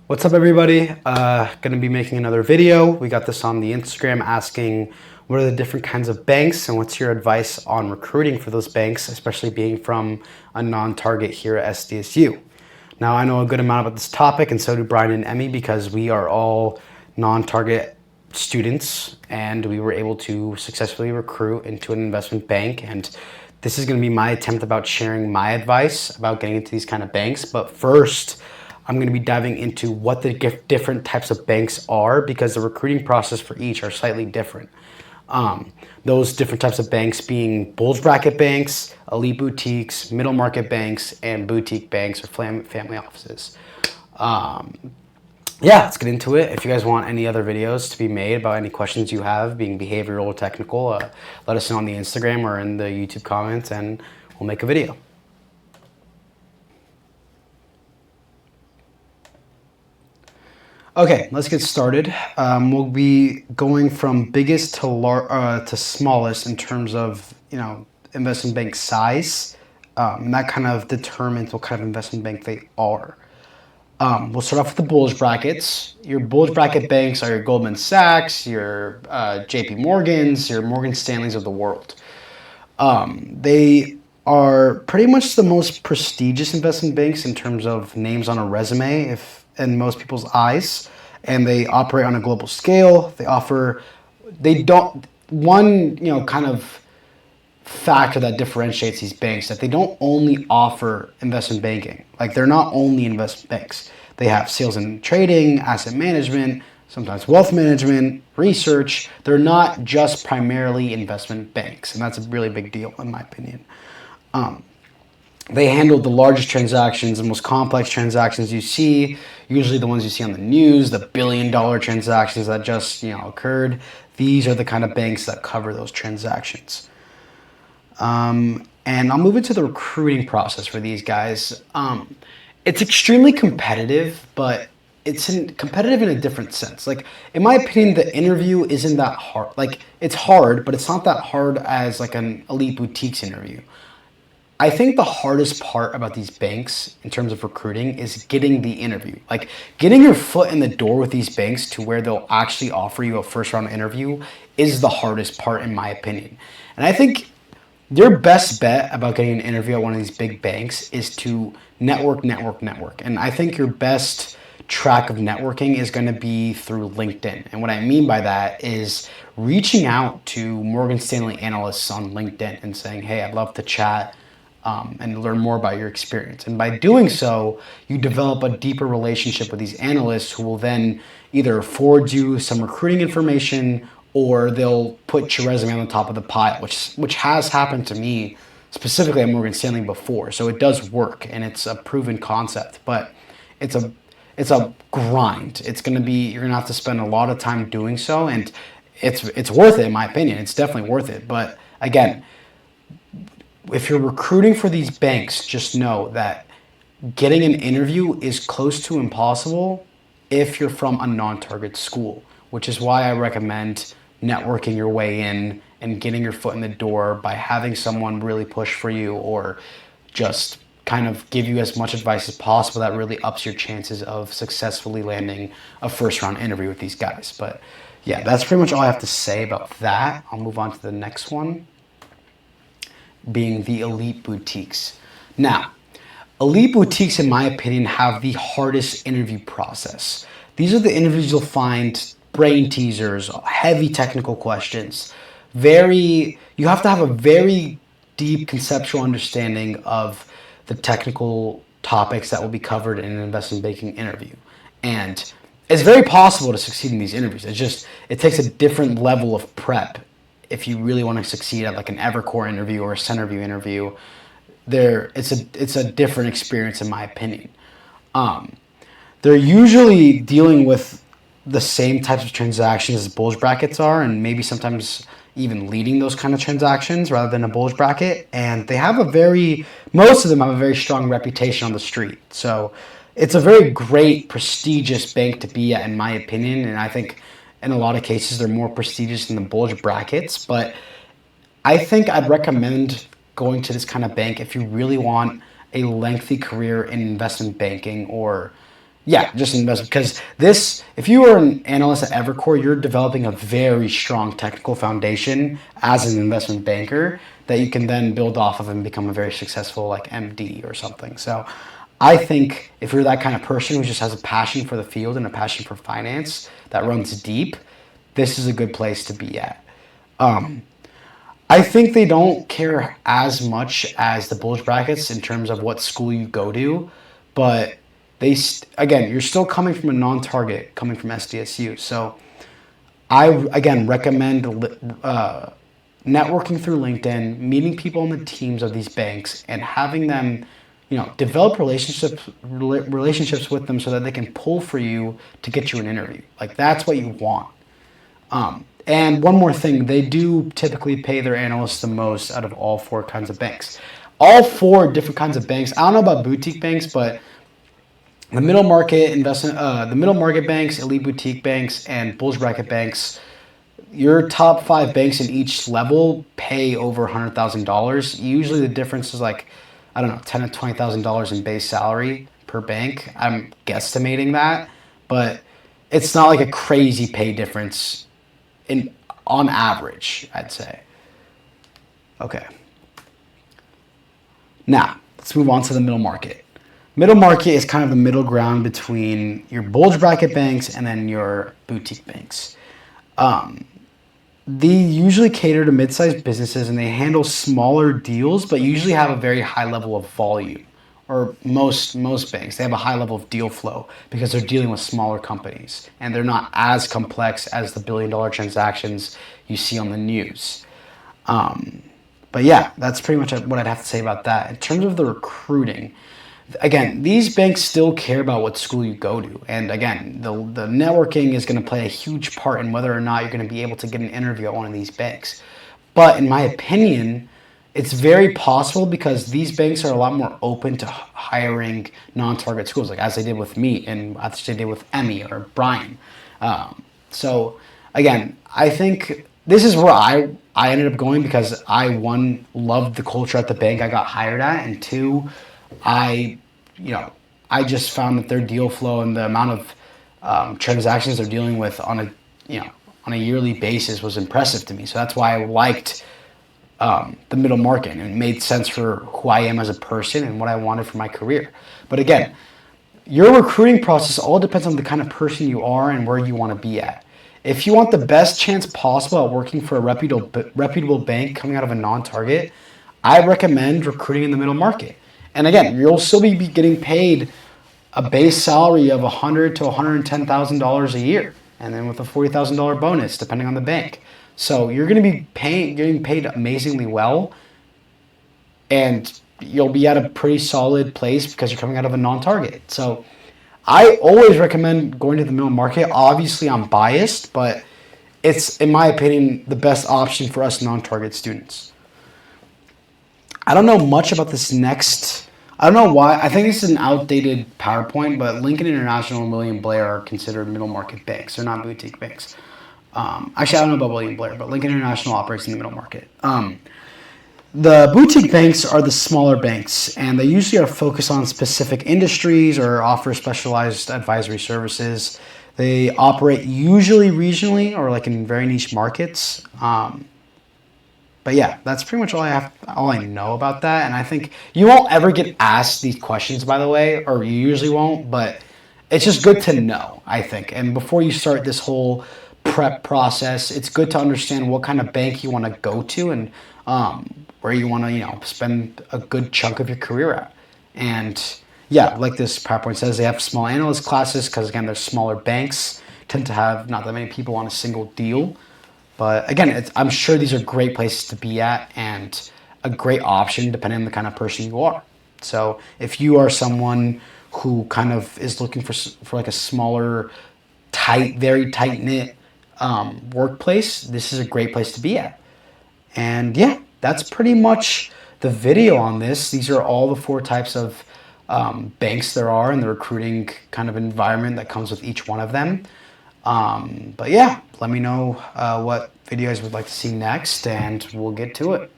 What's up, everybody? Gonna be making another video. We got this on the Instagram asking what are the different kinds of banks and what's your advice on recruiting for those banks, especially being from a non-target here at SDSU. Now, I know a good amount about this topic, and so do Brian and Emmy, because we are all non-target students and we were able to successfully recruit into an investment bank. And this is going to be my attempt about sharing my advice about getting into these kind of banks. But first, I'm going to be diving into what the different types of banks are, because the recruiting process for each are slightly different. Those different types of banks being bulge bracket banks, elite boutiques, middle market banks, and boutique banks or family offices. Yeah, let's get into it. If you guys want any other videos to be made about any questions you have, being behavioral or technical, let us know on the Instagram or in the YouTube comments, and we'll make a video. Okay, let's get started. We'll be going from biggest to smallest in terms of investment bank size. And that kind of determines what kind of investment bank they are. We'll start off with the bulge brackets. Your bulge bracket banks are your Goldman Sachs, your JP Morgans, your Morgan Stanleys of the world. They are pretty much the most prestigious investment banks in terms of names on a resume, if in most people's eyes, and they operate on a global scale. One kind of factor that differentiates these banks, that they don't only offer investment banking. Like, they're not only investment banks. They have sales and trading, asset management, sometimes wealth management, research. They're not just primarily investment banks, and that's a really big deal in my opinion. They handle the largest transactions, the most complex transactions you see, usually the ones you see on the news, the billion-dollar transactions that just occurred. These are the kind of banks that cover those transactions. And I'll move into the recruiting process for these guys. It's extremely competitive, but it's competitive in a different sense. Like, in my opinion, the interview isn't that hard. Like, it's hard, but it's not that hard as like an elite boutiques interview. I think the hardest part about these banks in terms of recruiting is getting the interview. Like, getting your foot in the door with these banks to where they'll actually offer you a first round interview is the hardest part, in my opinion. And I think your best bet about getting an interview at one of these big banks is to network. And I think your best track of networking is going to be through LinkedIn. And what I mean by that is reaching out to Morgan Stanley analysts on LinkedIn and saying, hey, I'd love to chat and learn more about your experience. And by doing so, you develop a deeper relationship with these analysts, who will then either forward you some recruiting information, or they'll put your resume on the top of the pile, which has happened to me specifically at Morgan Stanley before. So it does work, and it's a proven concept, but it's a grind. You're gonna have to spend a lot of time doing so, and it's worth it, in my opinion. It's definitely worth it. But again, if you're recruiting for these banks, just know that getting an interview is close to impossible if you're from a non-target school, which is why I recommend networking your way in and getting your foot in the door by having someone really push for you, or just kind of give you as much advice as possible that really ups your chances of successfully landing a first round interview with these guys. But yeah, that's pretty much all I have to say about that. I'll move on to the next one, being the elite boutiques. Now, elite boutiques, in my opinion, have the hardest interview process. These are the interviews you'll find brain teasers, heavy technical questions. You have to have a very deep conceptual understanding of the technical topics that will be covered in an investment banking interview. And it's very possible to succeed in these interviews. It takes a different level of prep if you really want to succeed at like an Evercore interview or a Centerview interview. It's a different experience, in my opinion. They're usually dealing with the same types of transactions as bulge brackets are, and maybe sometimes even leading those kind of transactions rather than a bulge bracket. And most of them have a very strong reputation on the street. So it's a very great, prestigious bank to be at, in my opinion. And I think in a lot of cases they're more prestigious than the bulge brackets. But I think I'd recommend going to this kind of bank if you really want a lengthy career in investment banking, or Yeah, just investment. Because if you are an analyst at Evercore, you're developing a very strong technical foundation as an investment banker that you can then build off of and become a very successful like MD or something. So I think if you're that kind of person who just has a passion for the field and a passion for finance that runs deep, this is a good place to be at. I think they don't care as much as the bulge brackets in terms of what school you go to, but again, you're still coming from a non-target, coming from SDSU. So I again recommend networking through LinkedIn, meeting people on the teams of these banks, and having them, develop relationships with them so that they can pull for you to get you an interview. Like that's what you want. And one more thing, they do typically pay their analysts the most out of all four kinds of banks. All four different kinds of banks. I don't know about boutique banks, but the middle market banks, elite boutique banks, and bulge bracket banks. Your top five banks in each level pay over $100,000. Usually, the difference is like, I don't know, $10,000 to $20,000 in base salary per bank. I'm guesstimating that, but it's not like a crazy pay difference on average, I'd say. Okay. Now, let's move on to the middle market. Middle market is kind of the middle ground between your bulge bracket banks and then your boutique banks. They usually cater to mid-sized businesses and they handle smaller deals, but usually have a very high level of volume. Or most banks, they have a high level of deal flow because they're dealing with smaller companies and they're not as complex as the billion-dollar transactions you see on the news. But yeah, that's pretty much what I'd have to say about that. In terms of the recruiting, again, these banks still care about what school you go to. And again, the networking is going to play a huge part in whether or not you're going to be able to get an interview at one of these banks. But in my opinion, it's very possible because these banks are a lot more open to hiring non-target schools, like as they did with me and as they did with Emmy or Brian. So again, I think this is where I ended up going because I, one, loved the culture at the bank I got hired at, and two, I just found that their deal flow and the amount of transactions they're dealing with on a yearly basis was impressive to me. So that's why I liked the middle market, and it made sense for who I am as a person and what I wanted for my career. But again, your recruiting process all depends on the kind of person you are and where you want to be at. If you want the best chance possible at working for a reputable bank coming out of a non-target, I recommend recruiting in the middle market. And again, you'll still be getting paid a base salary of $100,000 to $110,000 a year, and then with a $40,000 bonus, depending on the bank. So you're going to be getting paid amazingly well, and you'll be at a pretty solid place because you're coming out of a non-target. So I always recommend going to the middle market. Obviously, I'm biased, but it's, in my opinion, the best option for us non-target students. I don't know much about this next. I don't know why. I think this is an outdated PowerPoint, but Lincoln International and William Blair are considered middle market banks. They're not boutique banks. Actually, I don't know about William Blair, but Lincoln International operates in the middle market. The boutique banks are the smaller banks, and they usually are focused on specific industries or offer specialized advisory services. They operate usually regionally or like in very niche markets. But yeah, that's pretty much all I know about that. And I think you won't ever get asked these questions, by the way, or you usually won't, but it's just good to know, I think. And before you start this whole prep process, it's good to understand what kind of bank you want to go to and where you want to, spend a good chunk of your career at. And yeah, like this PowerPoint says, they have small analyst classes because, again, they're smaller banks, tend to have not that many people on a single deal. But again, I'm sure these are great places to be at and a great option depending on the kind of person you are. So if you are someone who kind of is looking for like a smaller, very tight-knit workplace, this is a great place to be at. And yeah, that's pretty much the video on this. These are all the four types of banks there are and the recruiting kind of environment that comes with each one of them. But yeah, let me know what videos would like to see next, and we'll get to it.